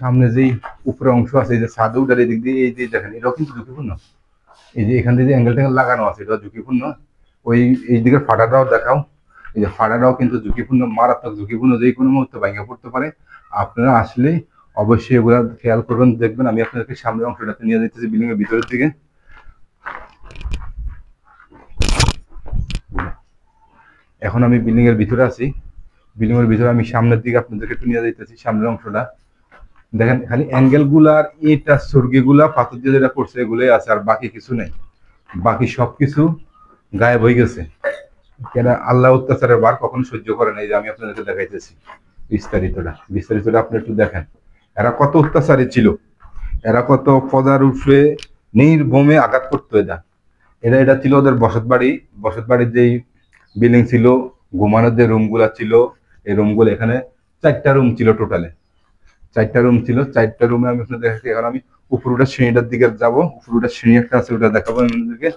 সামনে যেই উপরে অংশ আছে, এই যে ছাদে উঠার এদিক দিয়ে এই যে দেখেন, এটাও কিন্তু ঝুঁকিপূর্ণ। এই যে এখান থেকে যে অ্যাঙ্গেল ট্যাঙ্গেল লাগানো আছে, এটা ঝুঁকিপূর্ণ। ওই এই দিকের ফাটাটাও দেখাও, এই যে ফাটাটাও কিন্তু ঝুঁকিপূর্ণ, মারাত্মক ঝুঁকিপূর্ণ, যে কোনো মুহূর্তে ভেঙে পড়তে পারে। আপনারা আসলে অবশ্যই এগুলা খেয়াল করবেন, দেখবেন। আমি আপনাদেরকে সামনের অংশটাতে নিয়ে যাইতেছি বিল্ডিং এর ভিতরের দিকে। এখন আমি বিল্ডিং এর ভিতরে আছি, বিল্ডিং এর ভিতরে আমি সামনের দিকে আপনাদেরকে একটু নিয়ে যাইতেছি, সামনের অংশটা দেখেন। খালি অ্যাঙ্গেল গুলার এটা সর্গি গুলা পাথর দিয়ে যেটা করছে এগুলোই আছে, আর বাকি কিছু নেই। বাকি সবকিছু গায়েব হয়ে গেছে। কেন? আল্লাহ অত্যাচারের বার কখনো সহ্য করে না। এই যে আমি আপনাদেরকে দেখাইতেছি বিস্তারিতটা আপনি একটু দেখেন। এরা কত অত্যাচারী ছিল, এরা কত পদার উপরে নির্মমে আঘাত করতো। এটা ছিল ওদের বসত বাড়ি। বসত বাড়ির যেই বিল্ডিং ছিল, ঘুমানোর যে রুম গুলা ছিল, এই রুম গুলো এখানে 4টা রুম ছিল টোটালে। 4টা রুম ছিল, 4টা রুমে আমি আপনাদের এখন আমি উপরুটা সিঁড়িটার দিকে যাবো। উপরুটা সিঁড়ি একটা আছে, ওটা দেখাবো আমি আপনাদেরকে।